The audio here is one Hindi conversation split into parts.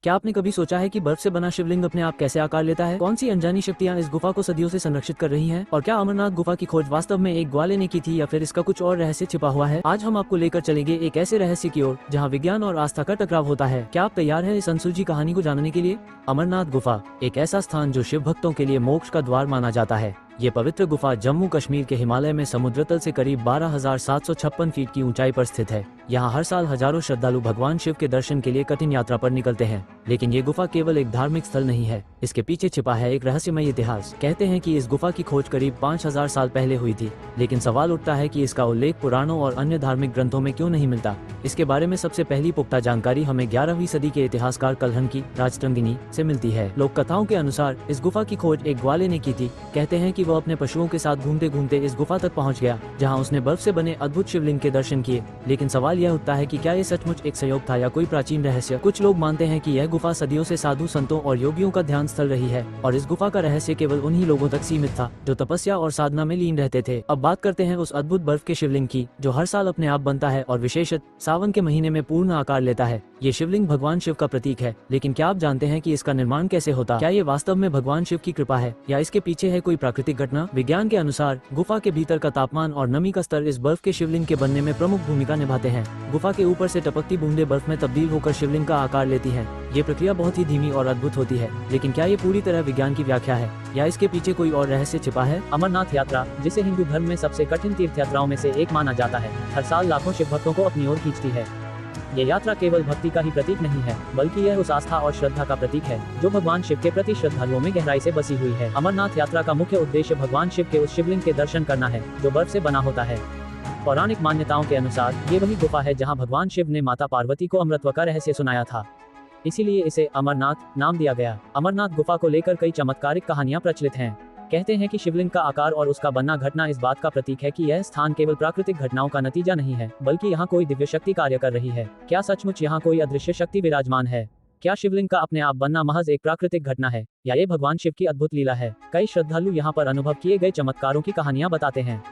क्या आपने कभी सोचा है कि बर्फ से बना शिवलिंग अपने आप कैसे आकार लेता है? कौन सी अनजानी शक्तियां इस गुफा को सदियों से संरक्षित कर रही हैं? और क्या अमरनाथ गुफा की खोज वास्तव में एक ग्वाले ने की थी या फिर इसका कुछ और रहस्य छिपा हुआ है? आज हम आपको लेकर चलेंगे एक ऐसे रहस्य की ओर जहां विज्ञान और आस्था का टकराव होता है। क्या आप तैयार हैं इस अनसुलझी कहानी को जानने के लिए? अमरनाथ गुफा, एक ऐसा स्थान जो शिव भक्तों के लिए मोक्ष का द्वार माना जाता है। ये पवित्र गुफा जम्मू कश्मीर के हिमालय में समुद्र तल से करीब 12,756 फीट की ऊंचाई पर स्थित है। यहाँ हर साल हजारों श्रद्धालु भगवान शिव के दर्शन के लिए कठिन यात्रा पर निकलते हैं। लेकिन ये गुफा केवल एक धार्मिक स्थल नहीं है, इसके पीछे छिपा है एक रहस्यमय इतिहास। कहते हैं कि इस गुफा की खोज करीब 5,000 साल पहले हुई थी, लेकिन सवाल उठता है कि इसका उल्लेख पुराणों और अन्य धार्मिक ग्रंथों में क्यों नहीं मिलता। इसके बारे में सबसे पहली पुख्ता जानकारी हमें 11वीं सदी के इतिहासकार कल्हण की राजतरंगिणी से मिलती है। लोक कथाओं के अनुसार इस गुफा की खोज एक ग्वाले ने की थी। कहते हैं कि वह अपने पशुओं के साथ घूमते घूमते इस गुफा तक पहुंच गया, जहां उसने बर्फ से बने अद्भुत शिवलिंग के दर्शन किए। लेकिन सवाल यह उठता है कि क्या ये सचमुच एक संयोग था या कोई प्राचीन रहस्य? कुछ लोग मानते हैं कि यह गुफा सदियों से साधु संतों और योगियों का ध्यान स्थल रही है और इस गुफा का रहस्य केवल उन्हीं लोगों तक सीमित था जो तपस्या और साधना में लीन रहते थे। अब बात करते हैं उस अद्भुत बर्फ के शिवलिंग की जो हर साल अपने आप बनता है और विशेषतः सावन के महीने में पूर्ण आकार लेता है। ये शिवलिंग भगवान शिव का प्रतीक है, लेकिन क्या आप जानते हैं कि इसका निर्माण कैसे होता? क्या ये वास्तव में भगवान शिव की कृपा है या इसके पीछे है कोई प्राकृतिक घटना? विज्ञान के अनुसार गुफा के भीतर का तापमान और नमी का स्तर इस बर्फ के शिवलिंग के बनने में प्रमुख भूमिका निभाते हैं। गुफा के ऊपर से टपकती बूंदें बर्फ में तब्दील होकर शिवलिंग का आकार लेती हैं। ये प्रक्रिया बहुत ही धीमी और अद्भुत होती है, लेकिन क्या ये पूरी तरह विज्ञान की व्याख्या है या इसके पीछे कोई और रहस्य छिपा है? अमरनाथ यात्रा, जिसे हिंदू धर्म में सबसे कठिन तीर्थ यात्राओं में से एक माना जाता है, हर साल लाखों शिव भक्तों को अपनी ओर खींचती है। ये यात्रा केवल भक्ति का ही प्रतीक नहीं है, बल्कि यह उस आस्था और श्रद्धा का प्रतीक है जो भगवान शिव के प्रति श्रद्धालुओं में गहराई से बसी हुई है। अमरनाथ यात्रा का मुख्य उद्देश्य भगवान शिव के उस शिवलिंग के दर्शन करना है जो बर्फ से बना होता है। पौराणिक मान्यताओं के अनुसार ये वही गुफा है जहाँ भगवान शिव ने माता पार्वती को अमृतत्व का रहस्य सुनाया था, इसीलिए इसे अमरनाथ नाम दिया गया। अमरनाथ गुफा को लेकर कई चमत्कारिक कहानियां प्रचलित हैं। कहते हैं कि शिवलिंग का आकार और उसका बनना घटना इस बात का प्रतीक है कि यह स्थान केवल प्राकृतिक घटनाओं का नतीजा नहीं है, बल्कि यहाँ कोई दिव्य शक्ति कार्य कर रही है। क्या सचमुच यहाँ कोई अदृश्य शक्ति विराजमान है? क्या शिवलिंग का अपने आप बनना महज एक प्राकृतिक घटना है या ये भगवान शिव की अद्भुत लीला है? कई श्रद्धालु यहाँ पर अनुभव किए गए चमत्कारों की कहानियां बताते हैं।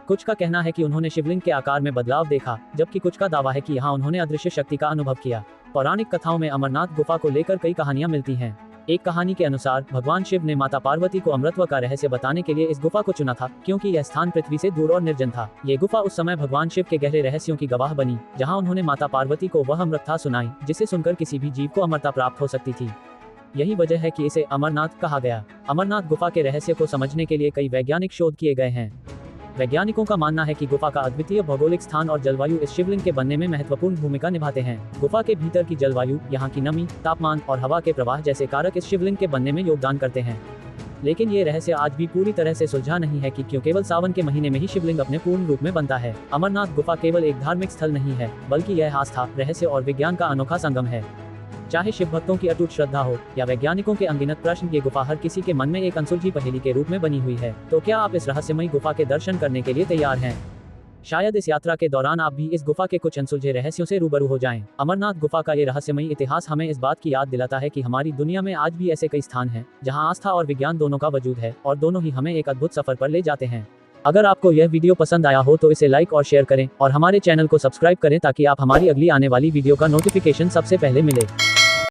कुछ का कहना है कि उन्होंने शिवलिंग के आकार में बदलाव देखा, जबकि कुछ का दावा है कि यहाँ उन्होंने अदृश्य शक्ति का अनुभव किया। पौराणिक कथाओं में अमरनाथ गुफा को लेकर कई कहानियां मिलती हैं। एक कहानी के अनुसार भगवान शिव ने माता पार्वती को अमृतत्व का रहस्य बताने के लिए इस गुफा को चुना था, क्योंकि यह स्थान पृथ्वी से दूर और निर्जन था। ये गुफा उस समय भगवान शिव के गहरे रहस्यों की गवाह बनी, जहाँ उन्होंने माता पार्वती को वह अमृतता सुनाई जिसे सुनकर किसी भी जीव को अमरता प्राप्त हो सकती थी। यही वजह है कि इसे अमरनाथ कहा गया। अमरनाथ गुफा के रहस्य को समझने के लिए कई वैज्ञानिक शोध किए गए हैं। वैज्ञानिकों का मानना है कि गुफा का अद्वितीय भौगोलिक स्थान और जलवायु इस शिवलिंग के बनने में महत्वपूर्ण भूमिका निभाते हैं। गुफा के भीतर की जलवायु, यहाँ की नमी, तापमान और हवा के प्रवाह जैसे कारक इस शिवलिंग के बनने में योगदान करते हैं। लेकिन ये रहस्य आज भी पूरी तरह से सुलझा नहीं है कि क्यों केवल सावन के महीने में ही शिवलिंग अपने पूर्ण रूप में बनता है। अमरनाथ गुफा केवल एक धार्मिक स्थल नहीं है, बल्कि यह आस्था, रहस्य और विज्ञान का अनोखा संगम है। चाहे शिव भक्तों की अटूट श्रद्धा हो या वैज्ञानिकों के अनगिनत प्रश्न, ये गुफा हर किसी के मन में एक अनसुलझी पहेली के रूप में बनी हुई है। तो क्या आप इस रहस्यमयी गुफा के दर्शन करने के लिए तैयार हैं? शायद इस यात्रा के दौरान आप भी इस गुफा के कुछ अनसुलझे रहस्यों से रूबरू हो जाएं। अमरनाथ गुफा का ये रहस्यमयी इतिहास हमें इस बात की याद दिलाता है कि हमारी दुनिया में आज भी ऐसे कई स्थान हैं जहां आस्था और विज्ञान दोनों का वजूद है और दोनों ही हमें एक अद्भुत सफर पर ले जाते हैं। अगर आपको यह वीडियो पसंद आया हो तो इसे लाइक और शेयर करें और हमारे चैनल को सब्सक्राइब करें ताकि आप हमारी अगली आने वाली वीडियो का नोटिफिकेशन सबसे पहले मिले।